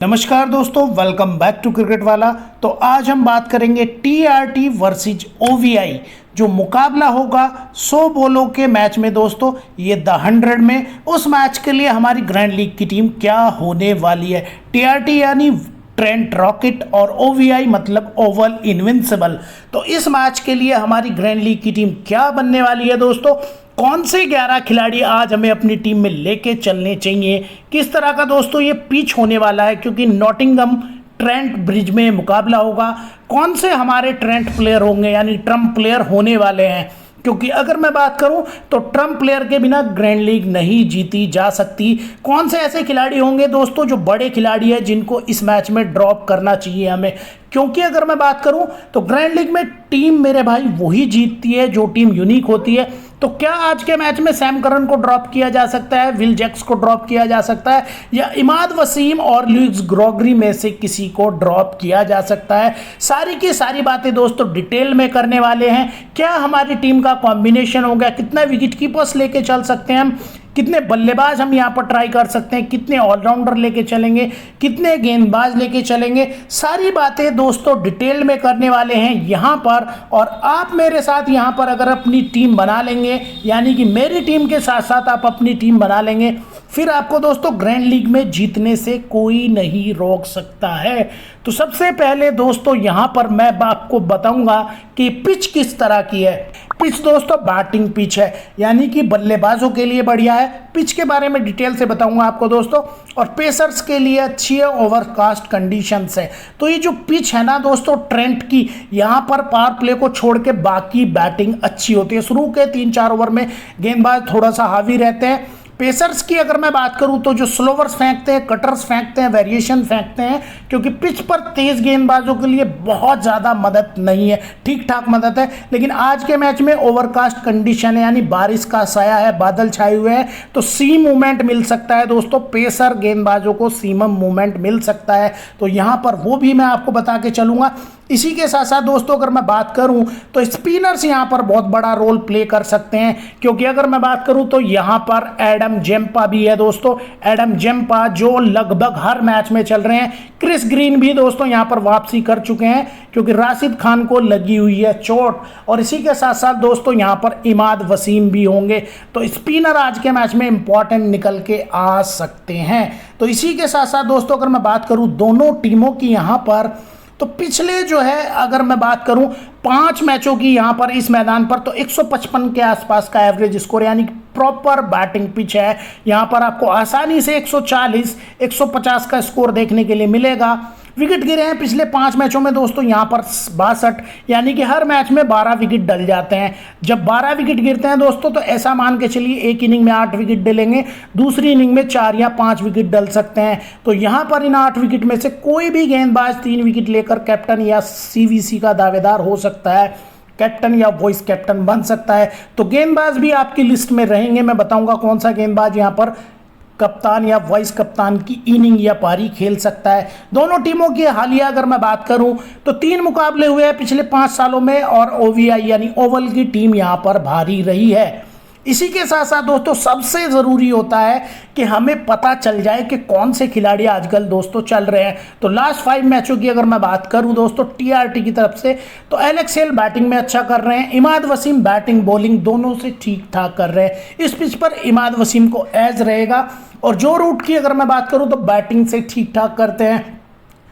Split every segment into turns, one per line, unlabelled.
नमस्कार दोस्तों, welcome back to cricket वाला। तो आज हम बात करेंगे टीआरटी वर्सेज ओवीआई, जो मुकाबला होगा 100 बॉलों के मैच में दोस्तों, ये द 100 में। उस मैच के लिए हमारी ग्रैंड लीग की टीम क्या होने वाली है। टीआरटी यानी ट्रेंट रॉकेट और ओवीआई मतलब ओवल इनविंसिबल। तो इस मैच के लिए हमारी ग्रैंड लीग की टीम क्या बनने वाली है दोस्तों, कौन से 11 खिलाड़ी आज हमें अपनी टीम में लेके चलने चाहिए, किस तरह का दोस्तों ये पिच होने वाला है, क्योंकि नॉटिंघम ट्रेंट ब्रिज में मुकाबला होगा। कौन से हमारे ट्रेंट प्लेयर होंगे यानी ट्रम्प प्लेयर होने वाले हैं, क्योंकि अगर मैं बात करूं तो ट्रम्प प्लेयर के बिना ग्रैंड लीग नहीं जीती जा सकती। कौन से ऐसे खिलाड़ी होंगे दोस्तों जो बड़े खिलाड़ी हैं जिनको इस मैच में ड्रॉप करना चाहिए हमें, क्योंकि अगर मैं बात करूं तो ग्रैंड लीग में टीम मेरे भाई वही जीतती है जो टीम यूनिक होती है। तो क्या आज के मैच में सैम करन को ड्रॉप किया जा सकता है, विल जैक्स को ड्रॉप किया जा सकता है, या इमाद वसीम और लुइस ग्रेगरी में से किसी को ड्रॉप किया जा सकता है? सारी की सारी बातें दोस्तों डिटेल में करने वाले हैं। क्या हमारी टीम का कॉम्बिनेशन होगा, कितना विकेट कीपर्स लेके चल सकते हैं हम, कितने बल्लेबाज हम यहाँ पर ट्राई कर सकते हैं, कितने ऑलराउंडर लेके चलेंगे, कितने गेंदबाज लेके चलेंगे, सारी बातें दोस्तों डिटेल में करने वाले हैं यहाँ पर। और आप मेरे साथ यहाँ पर अगर अपनी टीम बना लेंगे, यानी कि मेरी टीम के साथ साथ आप अपनी टीम बना लेंगे, फिर आपको दोस्तों ग्रैंड लीग में जीतने से कोई नहीं रोक सकता है। तो सबसे पहले दोस्तों यहाँ पर मैं आपको बताऊंगा कि पिच किस तरह की है। पिच दोस्तों बैटिंग पिच है, यानी कि बल्लेबाजों के लिए बढ़िया है। पिच के बारे में डिटेल से बताऊंगा आपको दोस्तों। और पेसर्स के लिए अच्छी है, ओवरकास्ट कंडीशंस है। तो ये जो पिच है ना दोस्तों ट्रेंट की, यहाँ पर पावर प्ले को छोड़ के बाकी बैटिंग अच्छी होती है। शुरू के 3-4 ओवर में गेंदबाज थोड़ा सा हावी रहते हैं। पेसर्स की अगर मैं बात करूं तो जो स्लोवर्स फेंकते हैं, कटर्स फेंकते हैं, वेरिएशन फेंकते हैं, क्योंकि पिच पर तेज गेंदबाजों के लिए बहुत ज़्यादा मदद नहीं है, ठीक ठाक मदद है। लेकिन आज के मैच में ओवरकास्ट कंडीशन है, यानी बारिश का साया है, बादल छाए हुए हैं, तो सीम मूवमेंट मिल सकता है दोस्तों। पेसर गेंदबाजों को सीमम मूवमेंट मिल सकता है, तो यहाँ पर वो भी मैं आपको बता के चलूँगा। इसी के साथ साथ दोस्तों अगर मैं बात करूं तो स्पिनर्स यहां पर बहुत बड़ा रोल प्ले कर सकते हैं, क्योंकि अगर मैं बात करूं तो यहां पर एडम जेम्पा भी है दोस्तों। एडम जेम्पा जो लगभग हर मैच में चल रहे हैं। क्रिस ग्रीन भी दोस्तों यहां पर वापसी कर चुके हैं, क्योंकि राशिद खान को लगी हुई है चोट। और इसी के साथ साथ दोस्तों यहां पर इमाद वसीम भी होंगे, तो स्पिनर आज के मैच में इंपॉर्टेंट निकल के आ सकते हैं। तो इसी के साथ साथ दोस्तों अगर मैं बात करूं दोनों टीमों की यहां पर, तो पिछले जो है अगर मैं बात करूं 5 मैचों की यहां पर इस मैदान पर, तो 155 के आसपास का एवरेज स्कोर, यानी प्रॉपर बैटिंग पिच है। यहां पर आपको आसानी से 140 150 का स्कोर देखने के लिए मिलेगा। विकेट गिरे हैं पिछले 5 मैचों में दोस्तों यहां पर 62, यानी कि हर मैच में 12 विकेट डल जाते हैं। जब 12 विकेट गिरते हैं दोस्तों तो ऐसा मान के चलिए एक इनिंग में 8 विकेट डलेंगे, दूसरी इनिंग में 4 या 5 विकेट डल सकते हैं। तो यहां पर इन 8 विकेट में से कोई भी गेंदबाज 3 विकेट लेकर कैप्टन या सीवीसी का दावेदार हो सकता है, कैप्टन या वाइस कैप्टन बन सकता है। तो गेंदबाज भी आपकी लिस्ट में रहेंगे, मैं बताऊंगा कौन सा गेंदबाज यहां पर कप्तान या वाइस कप्तान की इनिंग या पारी खेल सकता है। दोनों टीमों की हालिया अगर मैं बात करूं तो 3 मुकाबले हुए हैं पिछले 5 सालों में, और ओवीआई यानी ओवल की टीम यहां पर भारी रही है। इसी के साथ साथ दोस्तों सबसे ज़रूरी होता है कि हमें पता चल जाए कि कौन से खिलाड़ी आजकल दोस्तों चल रहे हैं। तो लास्ट 5 मैचों की अगर मैं बात करूं दोस्तों टीआरटी की तरफ से, तो एलेक्स हेल बैटिंग में अच्छा कर रहे हैं, इमाद वसीम बैटिंग बॉलिंग दोनों से ठीक ठाक कर रहे हैं। इस पिच पर इमाद वसीम को एज रहेगा। और जो रूट की अगर मैं बात करूं तो बैटिंग से ठीक ठाक करते हैं।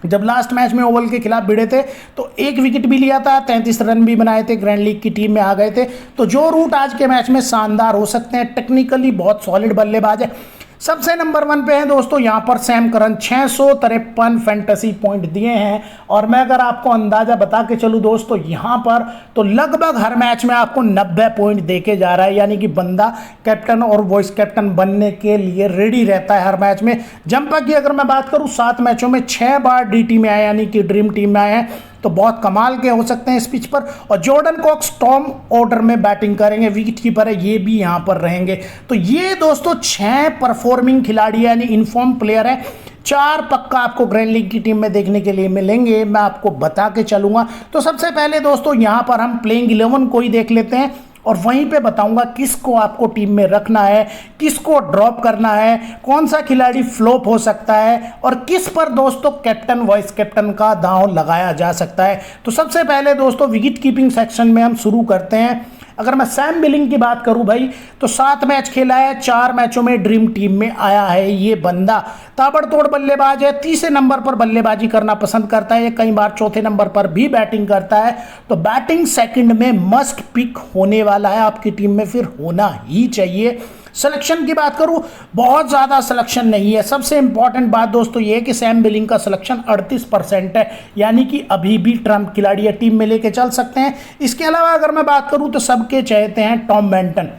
जब लास्ट मैच में ओवल के खिलाफ भिड़े थे तो 1 विकेट भी लिया था, 33 रन भी बनाए थे, ग्रैंड लीग की टीम में आ गए थे। तो जो रूट आज के मैच में शानदार हो सकते हैं, टेक्निकली बहुत सॉलिड बल्लेबाज है। सबसे नंबर 1 पे है दोस्तों यहाँ पर सैम करन, 653 फैंटेसी पॉइंट दिए हैं। और मैं अगर आपको अंदाजा बता के चलूँ दोस्तों यहाँ पर, तो लगभग हर मैच में आपको 90 पॉइंट देके जा रहा है, यानी कि बंदा कैप्टन और वाइस कैप्टन बनने के लिए रेडी रहता है हर मैच में। जंपा की अगर मैं बात करूँ 7 मैचों में 6 बार डीटी में आए, यानी कि ड्रीम टीम में आए हैं, तो बहुत कमाल के हो सकते हैं इस पिच पर। और जॉर्डन कॉक्स टॉम ऑर्डर में बैटिंग करेंगे, विकेट कीपर है, ये भी यहाँ पर रहेंगे। तो ये दोस्तों 6 परफॉर्मिंग खिलाड़ी यानी इनफॉर्म प्लेयर है। 4 पक्का आपको ग्रैंड लीग की टीम में देखने के लिए मिलेंगे, मैं आपको बता के चलूंगा। तो सबसे पहले दोस्तों यहाँ पर हम प्लेइंग 11 को ही देख लेते हैं। और वहीं पे बताऊंगा किसको आपको टीम में रखना है, किसको ड्रॉप करना है, कौन सा खिलाड़ी फ्लॉप हो सकता है और किस पर दोस्तों कैप्टन वाइस कैप्टन का दांव लगाया जा सकता है। तो सबसे पहले दोस्तों विकेट कीपिंग सेक्शन में हम शुरू करते हैं। अगर मैं सैम बिलिंग की बात करूं भाई, तो 7 मैच खेला है, 4 मैचों में ड्रीम टीम में आया है। ये बंदा ताबड़तोड़ बल्लेबाज है, तीसरे नंबर पर बल्लेबाजी करना पसंद करता है, कई बार चौथे नंबर पर भी बैटिंग करता है। तो बैटिंग सेकंड में मस्ट पिक होने वाला है, आपकी टीम में फिर होना ही चाहिए। सिलेक्शन की बात करूं, बहुत ज़्यादा सिलेक्शन नहीं है। सबसे इंपॉर्टेंट बात दोस्तों ये है कि सैम बिलिंग का सिलेक्शन 38% है, यानी कि अभी भी ट्रम्प खिलाड़ी या टीम में लेके चल सकते हैं। इसके अलावा अगर मैं बात करूं तो सबके चाहते हैं टॉम बेंटन,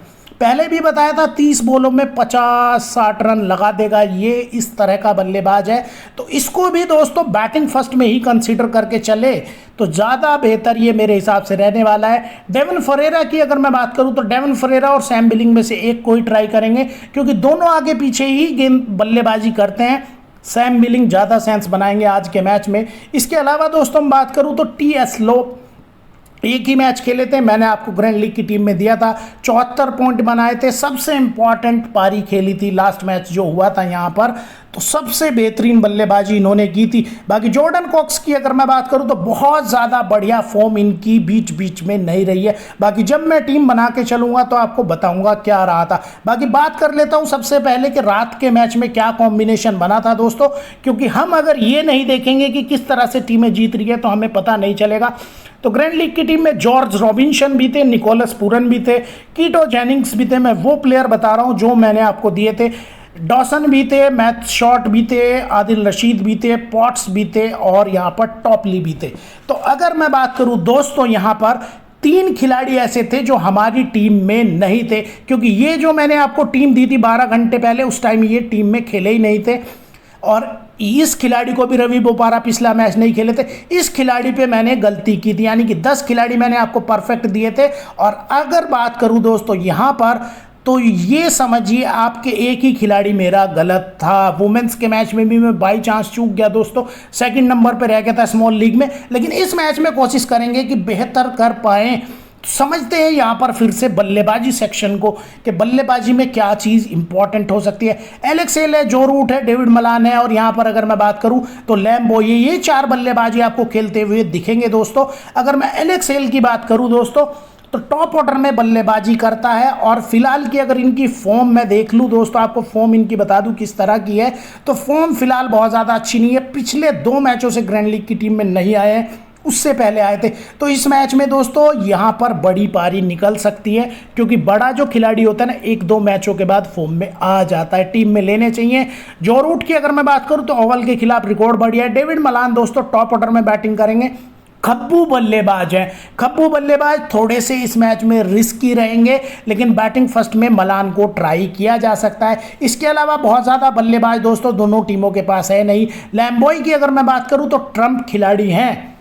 पहले भी बताया था 30 बॉलों में 50-60 रन लगा देगा, ये इस तरह का बल्लेबाज है। तो इसको भी दोस्तों बैटिंग फर्स्ट में ही कंसीडर करके चले तो ज़्यादा बेहतर ये मेरे हिसाब से रहने वाला है। डेविन फरेरा की अगर मैं बात करूं तो डेविन फरेरा और सैम बिलिंग में से एक को ही ट्राई करेंगे, क्योंकि दोनों आगे पीछे ही गेंद बल्लेबाजी करते हैं। सैम बिलिंग ज़्यादा सेंस बनाएंगे आज के मैच में। इसके अलावा दोस्तों मैं बात करूँ तो टी.एस. लो एक ही मैच खेले थे, मैंने आपको ग्रैंड लीग की टीम में दिया था, 74 पॉइंट बनाए थे। सबसे इंपॉर्टेंट पारी खेली थी लास्ट मैच जो हुआ था यहाँ पर, तो सबसे बेहतरीन बल्लेबाजी इन्होंने की थी। बाकी जॉर्डन कॉक्स की अगर मैं बात करूं तो बहुत ज़्यादा बढ़िया फॉर्म इनकी बीच बीच में नहीं रही है। बाकी जब मैं टीम बना के चलूंगा तो आपको बताऊंगा क्या रहा था। बाकी बात कर लेता हूं सबसे पहले कि रात के मैच में क्या कॉम्बिनेशन बना था दोस्तों, क्योंकि हम अगर ये नहीं देखेंगे कि किस तरह से टीमें जीत रही है तो हमें पता नहीं चलेगा। तो ग्रैंड लीग की टीम में जॉर्ज रॉबिन्सन भी थे, निकोलस पूरन भी थे, कीटो जेनिंग्स भी थे। मैं वो प्लेयर बता रहा हूं जो मैंने आपको दिए थे। डॉसन भी थे, मैथ शॉट भी थे, आदिल रशीद भी थे, पॉट्स भी थे और यहाँ पर टॉपली भी थे। तो अगर मैं बात करूं दोस्तों, यहाँ पर 3 खिलाड़ी ऐसे थे जो हमारी टीम में नहीं थे, क्योंकि ये जो मैंने आपको टीम दी थी 12 घंटे पहले, उस टाइम ये टीम में खेले ही नहीं थे। और इस खिलाड़ी को भी रवि बोपारा पिछला मैच नहीं खेले थे, इस खिलाड़ी पे मैंने गलती की थी, यानी कि 10 खिलाड़ी मैंने आपको परफेक्ट दिए थे। और अगर बात करूं दोस्तों यहाँ पर, तो ये समझिए आपके एक ही खिलाड़ी मेरा गलत था। वुमेन्स के मैच में भी मैं बाई चांस चूक गया दोस्तों, सेकंड नंबर पे रह गया था स्मॉल लीग में, लेकिन इस मैच में कोशिश करेंगे कि बेहतर कर पाएँ। समझते हैं यहाँ पर फिर से बल्लेबाजी सेक्शन को कि बल्लेबाजी में क्या चीज़ इंपॉर्टेंट हो सकती है। एलेक्स हेल है, जो रूट है, डेविड मलान है और यहाँ पर अगर मैं बात करूँ तो लैम्बो, ये 4 बल्लेबाजी आपको खेलते हुए दिखेंगे दोस्तों। अगर मैं एलेक्स हेल की बात करूँ दोस्तों तो टॉप ऑर्डर में बल्लेबाजी करता है और फिलहाल की अगर इनकी फॉर्म मैं देख लूँ दोस्तों, आपको फॉर्म इनकी बता दूँ किस तरह की है, तो फॉर्म फिलहाल बहुत ज़्यादा अच्छी नहीं है। पिछले 2 मैचों से ग्रैंड लीग की टीम में नहीं आए हैं, उससे पहले आए थे। तो इस मैच में दोस्तों यहाँ पर बड़ी पारी निकल सकती है, क्योंकि बड़ा जो खिलाड़ी होता है ना 1-2 मैचों के बाद फॉर्म में आ जाता है, टीम में लेने चाहिए। जो रूट की अगर मैं बात करूँ तो ओवल के खिलाफ रिकॉर्ड बढ़िया है। डेविड मलान दोस्तों टॉप ऑर्डर में बैटिंग करेंगे। खब्बू बल्लेबाज हैं, खब्बू बल्लेबाज थोड़े से इस मैच में रिस्की रहेंगे, लेकिन बैटिंग फर्स्ट में मलान को ट्राई किया जा सकता है। इसके अलावा बहुत ज़्यादा बल्लेबाज दोस्तों दोनों टीमों के पास है नहीं। लैम्बोई की अगर मैं बात करूं तो ट्रम्प खिलाड़ी हैं,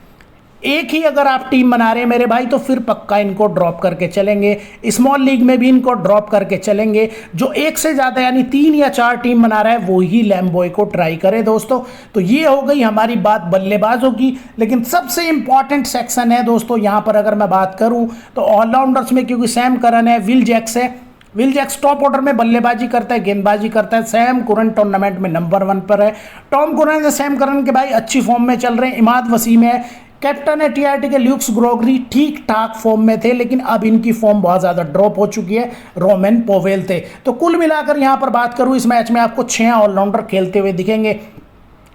एक ही अगर आप टीम बना रहे हैं मेरे भाई तो फिर पक्का इनको ड्रॉप करके चलेंगे। स्मॉल लीग में भी इनको ड्रॉप करके चलेंगे। जो एक से ज़्यादा यानी 3 या 4 टीम बना रहा है वो ही लैम्बोय को ट्राई करे दोस्तों। तो ये हो गई हमारी बात बल्लेबाजों की, लेकिन सबसे इंपॉर्टेंट सेक्शन है दोस्तों यहाँ पर अगर मैं बात करूँ तो ऑलराउंडर्स में, क्योंकि सैम करन है, विल जैक्स है। विल जैक्स टॉप ऑर्डर में बल्लेबाजी करता है, गेंदबाजी करता है। सैम करन टूर्नामेंट में नंबर 1 पर है। टॉम करन या सैम करन के भाई अच्छी फॉर्म में चल रहे हैं। इमाद वसीम है, कैप्टन है टीआरटी के। ल्यूक्स ग्रोगरी ठीक ठाक फॉर्म में थे, लेकिन अब इनकी फॉर्म बहुत ज़्यादा ड्रॉप हो चुकी है। रोमन पोवेल थे। तो कुल मिलाकर यहाँ पर बात करूँ इस मैच में आपको 6 ऑलराउंडर खेलते हुए दिखेंगे।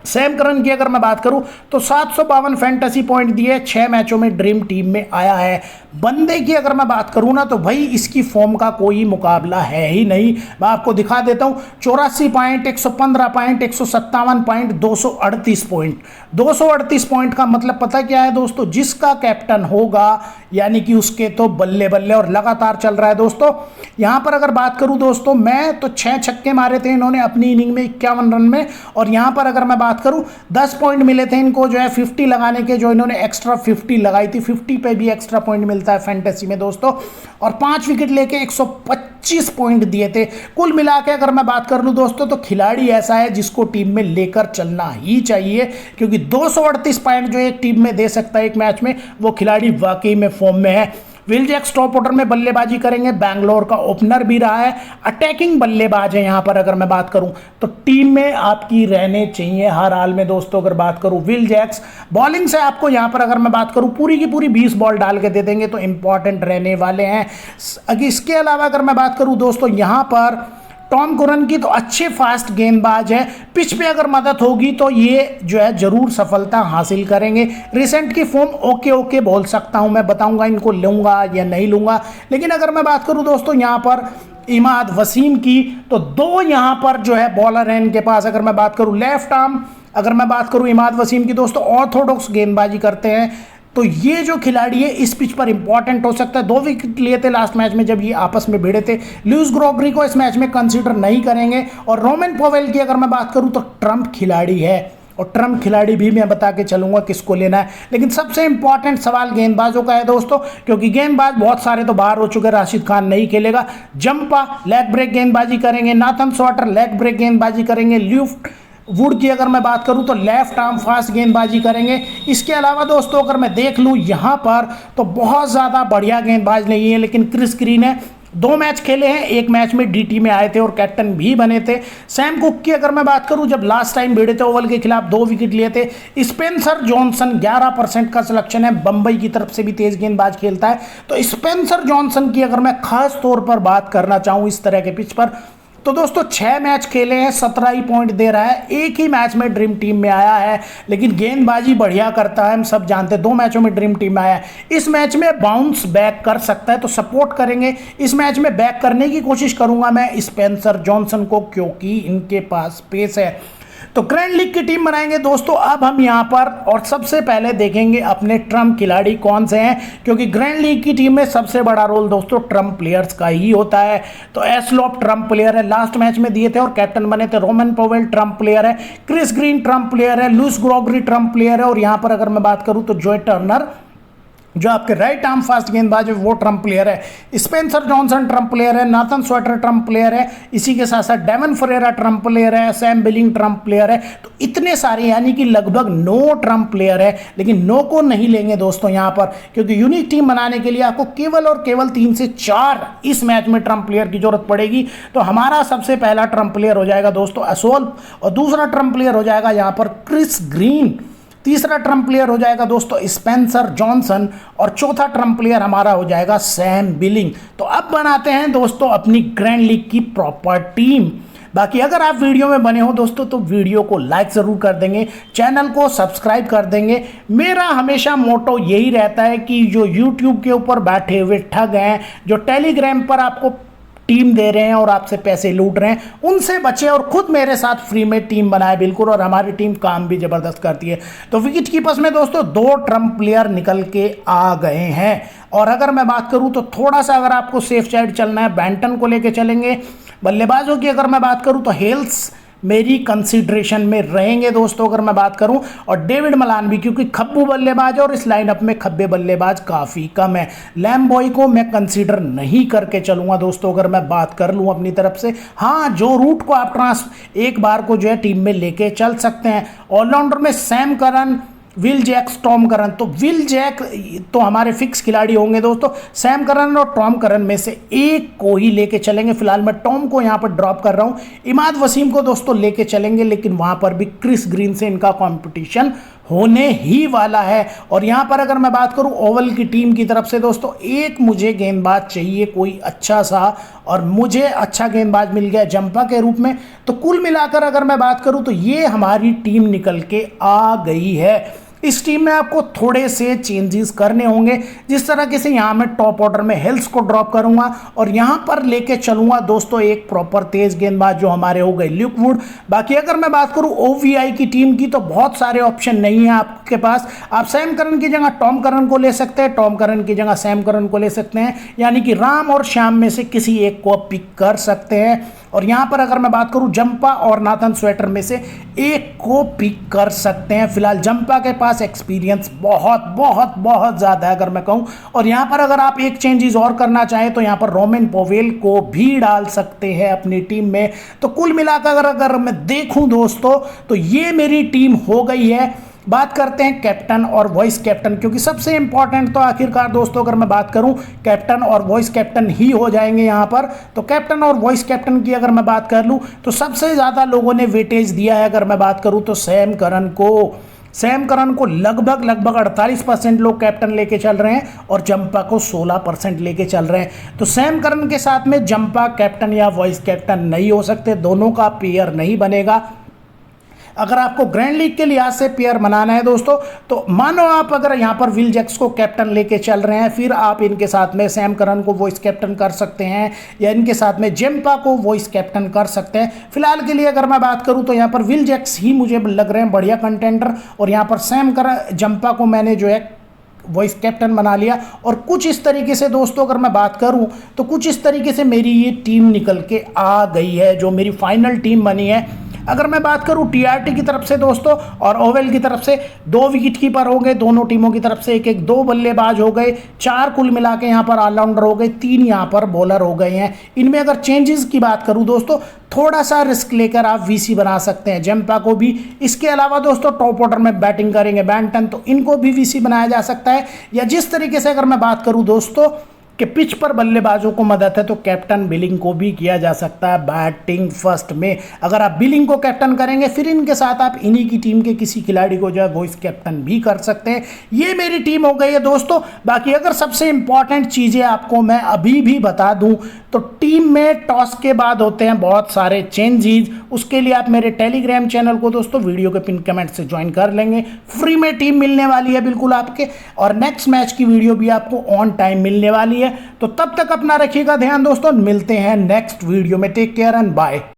सैम करन की अगर मैं बात करूं तो 752 फैंटेसी पॉइंट दिए, 6 मैचों में ड्रीम टीम में आया है। बंदे की अगर मैं बात करूं ना तो भाई इसकी फॉर्म का कोई मुकाबला है ही नहीं। मैं आपको दिखा देता हूं, 84 point, 115 point, 157 point, 238 point. 238 point का मतलब पता क्या है दोस्तों, जिसका कैप्टन होगा यानी कि उसके तो बल्ले बल्ले, और लगातार चल रहा है दोस्तों। यहाँ पर अगर बात करूँ दोस्तों, मैं तो 6 छक्के मारे थे इन्होंने अपनी इनिंग में 51 रन में, और यहाँ पर अगर मैं बात करूं 10 पॉइंट मिले थे इनको जो है 50 लगाने के, जो इन्होंने एक्स्ट्रा 50 लगाई थी। 50 पे भी एक्स्ट्रा पॉइंट मिलता है फैंटेसी में दोस्तों, और 5 विकेट लेके 125 पॉइंट दिए थे। कुल मिला के अगर मैं बात कर लूं दोस्तों तो खिलाड़ी ऐसा है जिसको टीम में लेकर चलना ही चाहिए, क्योंकि 238 पॉइंट जो एक टीम में दे सकता है एक मैच में, वो खिलाड़ी वाकई में फॉर्म में है। विल जैक्स टॉप ऑर्डर में बल्लेबाजी करेंगे, बैंगलोर का ओपनर भी रहा है, अटैकिंग बल्लेबाज है। यहां पर अगर मैं बात करूं तो टीम में आपकी रहने चाहिए हर हाल में दोस्तों। अगर बात करूं विल जैक्स, बॉलिंग से आपको यहां पर अगर मैं बात करूं पूरी की पूरी 20 बॉल डाल के दे देंगे तो इंपॉर्टेंट रहने वाले हैं। इसके अलावा अगर मैं बात करूं दोस्तों यहां पर टॉम करन की, तो अच्छे फास्ट गेंदबाज है, पिच पे अगर मदद होगी तो ये जो है जरूर सफलता हासिल करेंगे। रिसेंट की फॉर्म ओके ओके बोल सकता हूं मैं, बताऊंगा इनको लूंगा या नहीं लूंगा। लेकिन अगर मैं बात करूं दोस्तों यहां पर इमाद वसीम की, तो दो यहां पर जो है बॉलर हैं इनके पास। अगर मैं बात करूं लेफ्ट आर्म, अगर मैं बात करूं इमाद वसीम की दोस्तों, ऑर्थोडॉक्स गेंदबाजी करते हैं, तो ये जो खिलाड़ी है इस पिच पर इंपॉर्टेंट हो सकता है। 2 विकेट लिए थे लास्ट मैच में जब ये आपस में भिड़े थे। लुइस ग्रोगरी को इस मैच में कंसीडर नहीं करेंगे। और रोमन पोवेल की अगर मैं बात करूं तो ट्रम्प खिलाड़ी है, और ट्रम्प खिलाड़ी भी मैं बता के चलूंगा किसको लेना है। लेकिन सबसे इंपॉर्टेंट सवाल गेंदबाजों का है दोस्तों, क्योंकि गेंदबाज बहुत सारे तो बाहर हो चुके हैं। राशिद खान नहीं खेलेगा। जंपा लेग ब्रेक गेंदबाजी करेंगे, नाथन स्वाटर लेग ब्रेक गेंदबाजी करेंगे, ल्यूफ्ट वुड की अगर मैं बात करूं तो लेफ्ट आर्म फास्ट गेंदबाजी करेंगे। इसके अलावा दोस्तों अगर मैं देख लूं यहां पर तो बहुत ज़्यादा बढ़िया गेंदबाज नहीं है, लेकिन क्रिस ग्रीन है। 2 मैच खेले हैं, 1 मैच में डीटी में आए थे और कैप्टन भी बने थे। सैम कुक की अगर मैं बात करूं, जब लास्ट टाइम भिड़े थे ओवल के खिलाफ 2 विकेट लिए थे। स्पेंसर जॉनसन 11% का सिलेक्शन है, बंबई की तरफ से भी तेज गेंदबाज खेलता है। तो स्पेंसर जॉनसन की अगर मैं खास तौर पर बात करना चाहूं इस तरह के पिच पर, तो दोस्तों 6 मैच खेले हैं, 17 ही पॉइंट दे रहा है। एक ही मैच में ड्रीम टीम में आया है, लेकिन गेंदबाजी बढ़िया करता है, हम सब जानते हैं। 2 मैचों में ड्रीम टीम में आया है। इस मैच में बाउंस बैक कर सकता है, तो सपोर्ट करेंगे। इस मैच में बैक करने की कोशिश करूंगा मैं स्पेंसर जॉनसन को, क्योंकि इनके पास पेस है। तो ग्रैंड लीग की टीम बनाएंगे दोस्तों अब हम यहां पर, और सबसे पहले देखेंगे अपने ट्रम्प खिलाड़ी कौन से हैं, क्योंकि ग्रैंड लीग की टीम में सबसे बड़ा रोल दोस्तों ट्रम्प प्लेयर्स का ही होता है। तो एस्लोप ट्रम्प प्लेयर है, लास्ट मैच में दिए थे और कैप्टन बने थे। रोमन पोवेल ट्रम्प प्लेयर है, क्रिस ग्रीन ट्रम्प प्लेयर है, लुइस ग्रोगरी ट्रम्प प्लेयर है, और यहां पर अगर मैं बात करूं तो जोए टर्नर जो आपके राइट आर्म फास्ट गेंदबाज है वो ट्रम्प प्लेयर है। स्पेंसर जॉनसन ट्रम्प प्लेयर है, नाथन स्वेटर ट्रम्प प्लेयर है, इसी के साथ साथ डेवन फरेरा ट्रम्प प्लेयर है, सैम बिलिंग ट्रम्प प्लेयर है। तो इतने सारे यानी कि लगभग 9 ट्रम्प प्लेयर है। लेकिन 9 को नहीं लेंगे दोस्तों यहाँ पर, क्योंकि यूनिक टीम बनाने के लिए आपको केवल और केवल 3 से 4 इस मैच में ट्रम्प प्लेयर की जरूरत पड़ेगी। तो हमारा सबसे पहला ट्रम्प प्लेयर हो जाएगा दोस्तों असोल, और दूसरा ट्रम्प प्लेयर हो जाएगा यहाँ पर क्रिस ग्रीन, तीसरा ट्रम्प प्लेयर हो जाएगा दोस्तों स्पेंसर जॉनसन, और चौथा ट्रम्प प्लेयर हमारा हो जाएगा सैम बिलिंग। तो अब बनाते हैं दोस्तों अपनी ग्रैंड लीग की प्रॉपर टीम। बाकी अगर आप वीडियो में बने हो दोस्तों तो वीडियो को लाइक ज़रूर कर देंगे, चैनल को सब्सक्राइब कर देंगे। मेरा हमेशा मोटो यही रहता है कि जो यूट्यूब के ऊपर बैठे हुए ठग हैं, जो टेलीग्राम पर आपको टीम दे रहे हैं और आपसे पैसे लूट रहे हैं, उनसे बचे और खुद मेरे साथ फ्री में टीम बनाए बिल्कुल। और हमारी टीम काम भी ज़बरदस्त करती है। तो विकेट कीपर्स में दोस्तों 2 ट्रम्प प्लेयर निकल के आ गए हैं। और अगर मैं बात करूं तो थोड़ा सा अगर आपको सेफ साइड चलना है, बैंटन को लेके चलेंगे। बल्लेबाजों की अगर मैं बात करूं तो हेल्स मेरी कंसीडरेशन में रहेंगे दोस्तों अगर मैं बात करूं, और डेविड मलान भी, क्योंकि खब्बू बल्लेबाज और इस लाइनअप में खब्बे बल्लेबाज काफ़ी कम है। लैम बॉय को मैं कंसीडर नहीं करके चलूंगा दोस्तों अगर मैं बात कर लूं अपनी तरफ से। हाँ, जो रूट को आप एक बार को जो है टीम में लेके चल सकते हैं। ऑलराउंडर में Sam Curran, Will Jacks, Tom Curran. तो विल जैक तो हमारे फिक्स खिलाड़ी होंगे दोस्तों। सैम करन और टॉम करन में से एक को ही लेके चलेंगे। फिलहाल मैं टॉम को यहां पर ड्रॉप कर रहा हूं। इमाद वसीम को दोस्तों लेके चलेंगे, लेकिन वहां पर भी क्रिस ग्रीन से इनका कंपटीशन होने ही वाला है। और यहां पर अगर मैं बात करूं ओवल की टीम की तरफ से दोस्तों, एक मुझे गेंदबाज चाहिए कोई अच्छा सा, और मुझे अच्छा गेंदबाज मिल गया जंपा के रूप में। तो कुल मिलाकर अगर मैं बात करूं तो ये हमारी टीम निकल के आ गई है। इस टीम में आपको थोड़े से चेंजेस करने होंगे, जिस तरह से यहाँ मैं टॉप ऑर्डर में हेल्स को ड्रॉप करूंगा और यहाँ पर लेके चलूंगा दोस्तों एक प्रॉपर तेज गेंदबाज जो हमारे हो गए ल्यूक वुड। बाकी अगर मैं बात करूं ओवीआई की टीम की तो बहुत सारे ऑप्शन नहीं है आपके पास। आप सैम करन की जगह टॉम करन को ले सकते हैं, टॉम करन की जगह सैम करन को ले सकते हैं, यानी कि राम और श्याम में से किसी एक को पिक कर सकते हैं। और यहां पर अगर मैं बात करूं जंपा और नाथन स्वेटर में से एक को पिक कर सकते हैं। फिलहाल जंपा के पास एक्सपीरियंस बहुत बहुत बहुत ज़्यादा है अगर मैं कहूं। और यहां पर अगर आप एक चेंजेस और करना चाहें तो यहां पर रोमन पोवेल को भी डाल सकते हैं अपनी टीम में। तो कुल मिलाकर अगर मैं देखूं दोस्तों तो ये मेरी टीम हो गई है। बात करते हैं कैप्टन और वॉइस कैप्टन, क्योंकि सबसे इंपॉर्टेंट तो आखिरकार दोस्तों अगर मैं बात करूं कैप्टन और वॉइस कैप्टन ही हो जाएंगे यहाँ पर। तो कैप्टन और वॉइस कैप्टन की अगर मैं बात कर लूं तो सबसे ज़्यादा लोगों ने वेटेज दिया है अगर मैं बात करूं तो सैम करन को लगभग 48% लोग कैप्टन लेके चल रहे हैं और जंपा को 16% लेके चल रहे हैं। तो सैम करन के साथ में जंपा कैप्टन या वॉइस कैप्टन नहीं हो सकते, दोनों का पेयर नहीं बनेगा। अगर आपको ग्रैंड लीग के लिहाज से पेयर बनाना है दोस्तों, तो मानो आप अगर यहाँ पर विल जैक्स को कैप्टन लेके चल रहे हैं, फिर आप इनके साथ में सैम करन को वॉइस कैप्टन कर सकते हैं या इनके साथ में जेम्पा को वॉइस कैप्टन कर सकते हैं। फिलहाल के लिए अगर मैं बात करूँ तो यहाँ पर विल जैक्स ही मुझे लग रहे हैं बढ़िया कंटेंडर, और यहाँ पर सैम करन जंपा को मैंने जो है वॉइस कैप्टन बना लिया। और कुछ इस तरीके से दोस्तों अगर मैं बात करूं तो कुछ इस तरीके से मेरी ये टीम निकल के आ गई है, जो मेरी फाइनल टीम बनी है। अगर मैं बात करूं टीआरटी की तरफ से दोस्तों और ओवेल की तरफ से, 2 विकेट कीपर हो गए दोनों टीमों की तरफ से, एक 2 बल्लेबाज हो गए, 4 कुल मिला के यहाँ पर ऑलराउंडर हो गए, 3 यहाँ पर बॉलर हो गए हैं। इनमें अगर चेंजेस की बात करूं दोस्तों, थोड़ा सा रिस्क लेकर आप वीसी बना सकते हैं जंपा को भी। इसके अलावा दोस्तों टॉप ऑर्डर में बैटिंग करेंगे बैंटन, तो इनको भी वीसी बनाया जा सकता है। या जिस तरीके से अगर मैं बात करूं दोस्तों कि पिच पर बल्लेबाजों को मदद है, तो कैप्टन बिलिंग को भी किया जा सकता है बैटिंग फर्स्ट में। अगर आप बिलिंग को कैप्टन करेंगे फिर इनके साथ आप इन्हीं की टीम के किसी खिलाड़ी को जो है वॉइस कैप्टन भी कर सकते हैं। ये मेरी टीम हो गई है दोस्तों। बाकी अगर सबसे इंपॉर्टेंट चीज़ें आपको मैं अभी भी बता दूं तो टीम में टॉस के बाद होते हैं बहुत सारे चेंजेस। उसके लिए आप मेरे टेलीग्राम चैनल को दोस्तों वीडियो के पिन कमेंट से ज्वाइन कर लेंगे, फ्री में टीम मिलने वाली है बिल्कुल आपके, और नेक्स्ट मैच की वीडियो भी आपको ऑन टाइम मिलने वाली है। तो तब तक अपना रखिएगा ध्यान दोस्तों, मिलते हैं नेक्स्ट वीडियो में। Take care and bye.